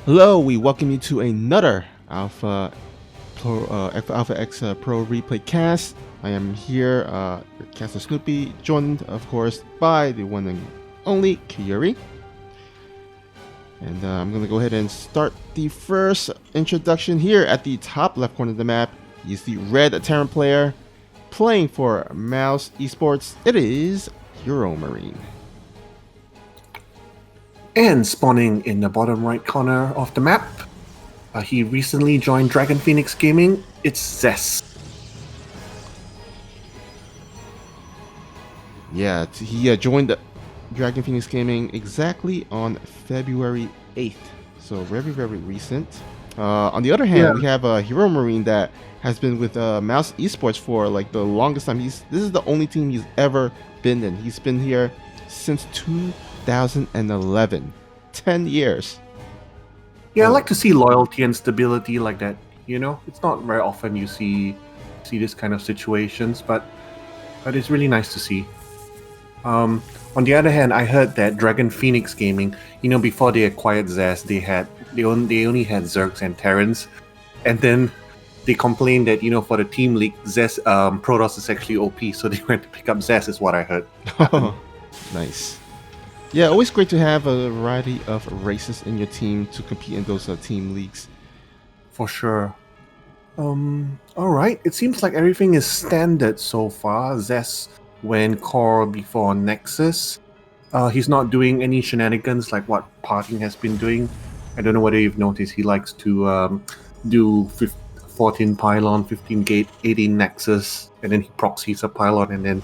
Hello, we welcome you to another Alpha X Pro replay cast. I am here, your caster Snoopy, joined, of course, by the one and only Kyuri. And I'm going to go ahead and start the first introduction here at the top left corner of the map. He's the red Terran player playing for Mouse Esports. It is Heromarine. And spawning in the bottom right corner of the map, he recently joined Dragon Phoenix Gaming. It's ZEST. Yeah, he joined Dragon Phoenix Gaming exactly on February 8th, so very, very recent. On the other hand, we have Heromarine that has been with Mouse Esports for like the longest time. This is the only team he's ever been in. He's been here since 2011. 10 years. Yeah, I like to see loyalty and stability like that. You know, it's not very often you see this kind of situations, but it's really nice to see. On the other hand, I heard that Dragon Phoenix Gaming, you know, before they acquired ZEST, they only had Zergs and Terrans, and then they complained that, you know, for the team league, ZEST Protoss is actually OP, so they went to pick up ZEST, is what I heard. Nice. Yeah, always great to have a variety of races in your team to compete in those team leagues. For sure. Alright, it seems like everything is standard so far. ZEST went core before Nexus. He's not doing any shenanigans like what Parting has been doing. I don't know whether you've noticed, he likes to do 14 pylon, 15 gate, 18 Nexus, and then he proxies a pylon and then,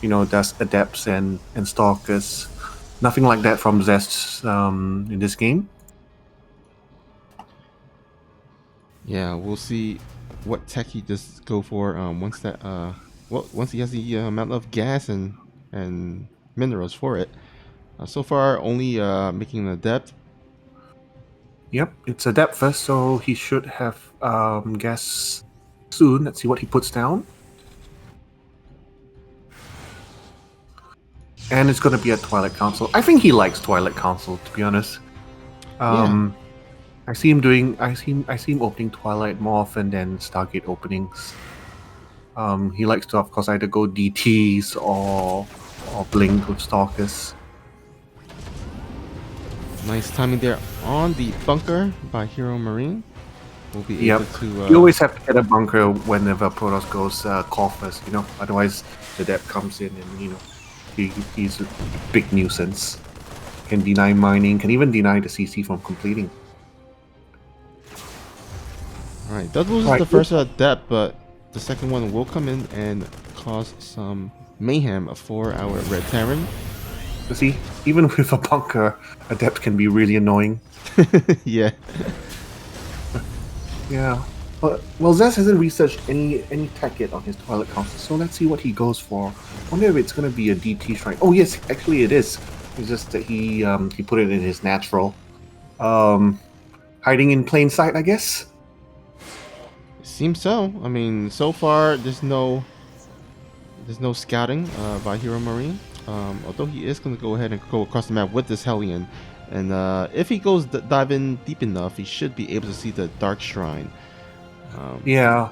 you know, does adepts and stalkers. Nothing like that from ZEST in this game. Yeah, we'll see what tech he does go for once he has the amount of gas and minerals for it. So far, only making an adept. Yep, it's adept first, so he should have gas soon. Let's see what he puts down. And it's going to be a Twilight Council. I think he likes Twilight Council, to be honest. Yeah. I see him opening Twilight more often than Stargate openings. He likes to, of course, either go DTs or blink with Stalkers. Nice timing there on the bunker by Heromarine. We'll be able to. You always have to get a bunker whenever Protoss goes core first, you know. Otherwise, the depth comes in and, you know, he's a big nuisance. Can deny mining, can even deny the CC from completing. Alright, that was the first depth, but the second one will come in and cause some mayhem for our Red Terran. You see, even with a bunker, adept can be really annoying. Yeah. Yeah. Well, ZEST hasn't researched any tech yet on his Twilight Council, so let's see what he goes for. Wonder if it's going to be a DT shrine. Oh yes, actually it is. It's just that he put it in his natural. Hiding in plain sight, I guess? Seems so. I mean, so far there's no scouting by Heromarine. Although he is going to go ahead and go across the map with this Hellion, and if he goes dive in deep enough, he should be able to see the Dark Shrine. Yeah.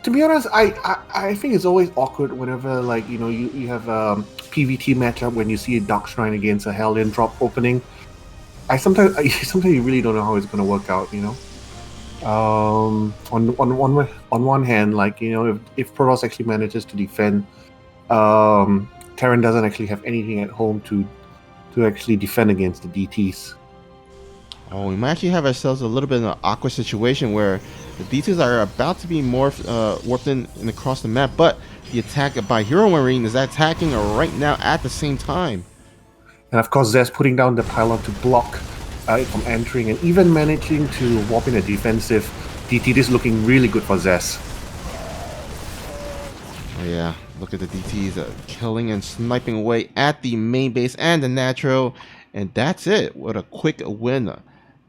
To be honest, I think it's always awkward whenever, like, you know, you have a PvT matchup when you see a Dark Shrine against a Hellion drop opening. Sometimes you really don't know how it's going to work out, you know. On one hand, like, you know, if Protoss actually manages to defend, Terran doesn't actually have anything at home to actually defend against the DTs. Oh, we might actually have ourselves a little bit in an awkward situation where the DTs are about to be warped in and across the map, but the attack by Heromarine is attacking right now at the same time. And of course, ZEST putting down the pylon to block it from entering and even managing to warp in a defensive DT. This is looking really good for ZEST. Oh yeah, look at the DTs killing and sniping away at the main base and the natural, and that's it. What a quick win.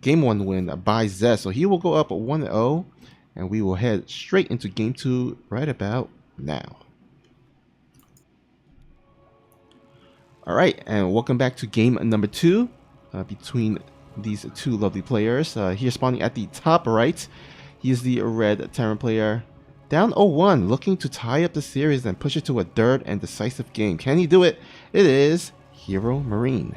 Game 1 win by ZEST. So he will go up 1-0, and we will head straight into Game 2 right about now. All right, and welcome back to game number 2 between these two lovely players. Here spawning at the top right, he is the red Terran player. Down 0-1, looking to tie up the series and push it to a third and decisive game. Can he do it? It is Heromarine.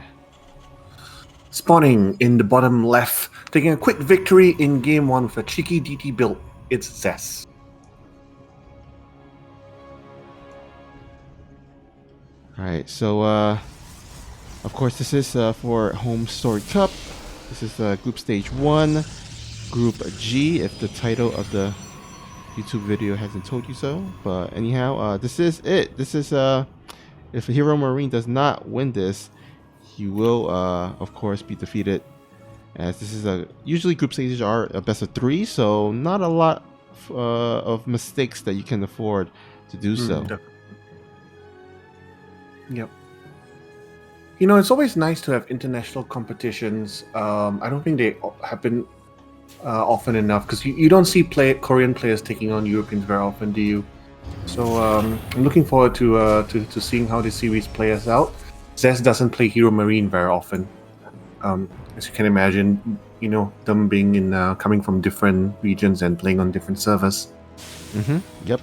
Spawning in the bottom left, taking a quick victory in game 1 with a cheeky DT build. It's ZEST. Alright, so of course this is for Home Story Cup. This is Group Stage 1, Group G, if the title of the YouTube video hasn't told you so. But anyhow, this is it. This is if Heromarine does not win this, he will of course be defeated, as this is usually group stages are a best of 3, so not a lot of mistakes that you can afford to do so. Yep. You know, it's always nice to have international competitions. I don't think they happen often enough, because you don't see Korean players taking on Europeans very often, do you? So I'm looking forward to seeing how this series plays out. ZEST doesn't play Heromarine very often, as you can imagine. You know, them being in coming from different regions and playing on different servers. Yep.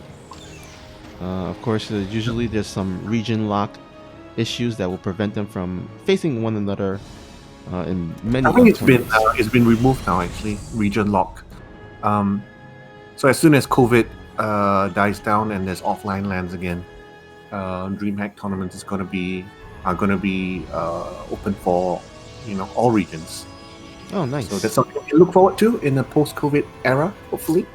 Of course, usually there's some region lock issues that will prevent them from facing one another in many. I think it's been removed now, actually, region lock. So as soon as COVID dies down and there's offline lands again, DreamHack tournaments are going to be open for, you know, all regions. Oh, nice. So that's something to look forward to in the post-COVID era, hopefully.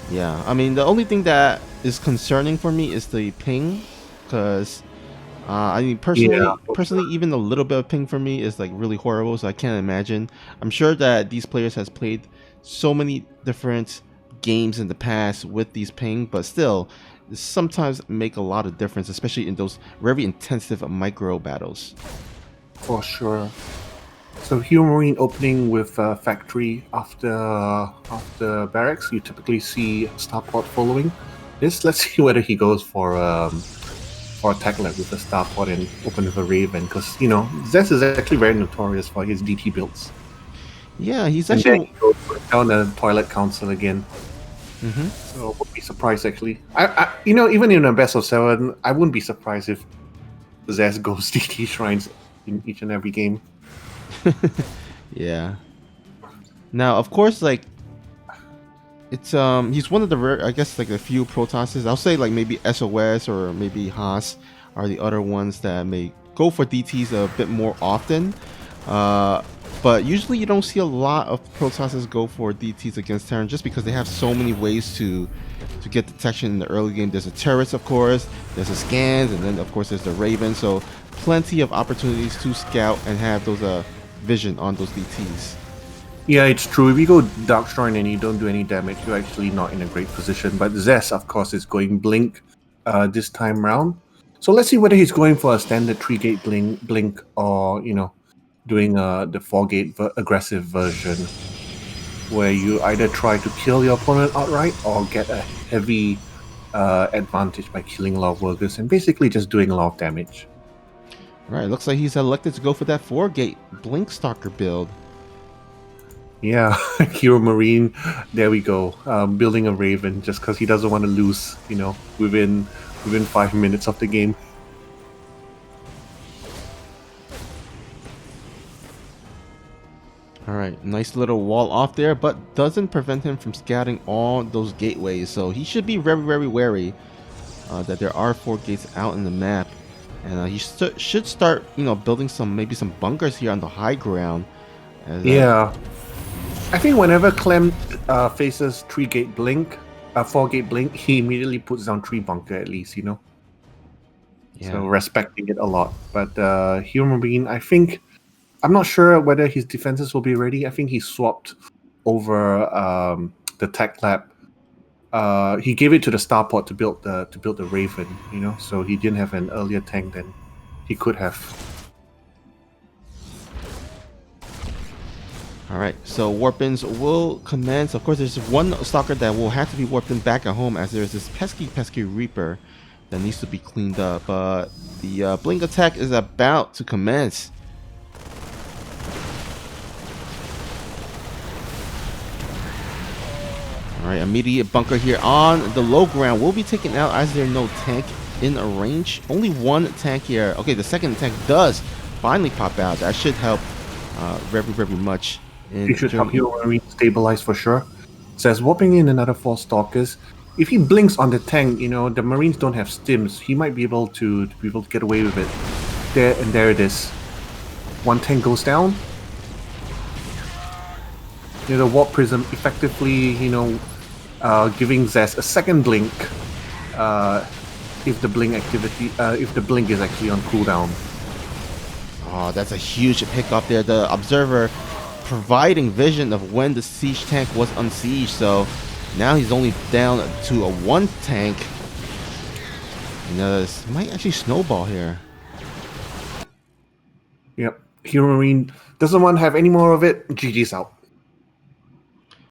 Yeah, I mean, the only thing that is concerning for me is the ping, because I mean, personally, even a little bit of ping for me is like really horrible. So I can't imagine. I'm sure that these players has played so many different games in the past with these ping, but still, sometimes make a lot of difference, especially in those very intensive micro battles. For sure. So Heromarine opening with factory after barracks. You typically see starport following this. Let's see whether he goes for attack lab with a starport and open with a raven, because you know ZEST is actually very notorious for his DT builds. Yeah, he's and actually then he goes down the toilet council again. So I wouldn't be surprised, actually. I you know, even in a best of 7, I wouldn't be surprised if ZEST goes DT shrines in each and every game. Yeah. Now, of course, like it's he's one of the rare, I guess, like a few Protosses. I'll say like maybe SOS or maybe Haas are the other ones that may go for DTs a bit more often. But usually you don't see a lot of Protosses go for DTs against Terran, just because they have so many ways to get detection in the early game. There's the turrets, of course, there's the scans, and then of course there's the Raven. So plenty of opportunities to scout and have those vision on those DTs. Yeah, it's true. If you go Dark Shrine and you don't do any damage, you're actually not in a great position. But ZEST, of course, is going Blink this time round. So let's see whether he's going for a standard 3-gate blink or, you know, doing the 4-gate aggressive version, where you either try to kill your opponent outright or get a heavy advantage by killing a lot of workers and basically just doing a lot of damage. Right, looks like he's elected to go for that 4-gate Blink Stalker build. Yeah, Heromarine, there we go. Building a Raven just because he doesn't want to lose, you know, within 5 minutes of the game. Alright, nice little wall off there, but doesn't prevent him from scouting all those gateways. So he should be very, very wary that there are 4 gates out in the map. And he should start, you know, building maybe some bunkers here on the high ground. Yeah. I think whenever Clem faces 3-gate blink, 4-gate blink, he immediately puts down 3 bunker at least, you know? Yeah. So respecting it a lot. But Heromarine, I think, I'm not sure whether his defenses will be ready. I think he swapped over the tech lab. He gave it to the starport to build the Raven, you know, so he didn't have an earlier tank than he could have. Alright, so warp-ins will commence. Of course, there's one stalker that will have to be warped in back at home, as there's this pesky Reaper that needs to be cleaned up. But the blink attack is about to commence. All right, immediate bunker here on the low ground will be taken out as there's no tank in a range. Only one tank here. Okay, the second tank does finally pop out. That should help very much. He should help Heromarine stabilize for sure. Says whopping in another 4 stalkers. If he blinks on the tank, you know, the Marines don't have stims. He might be able to get away with it. There it is. One tank goes down. You know, the warp prism effectively, you know, giving ZEST a second blink. If the blink is actually on cooldown. Oh, that's a huge pickup there. The observer providing vision of when the siege tank was unsieged. So now he's only down to a 1 tank. You know, this might actually snowball here. Yep. Heromarine doesn't want to have any more of it. GG's out.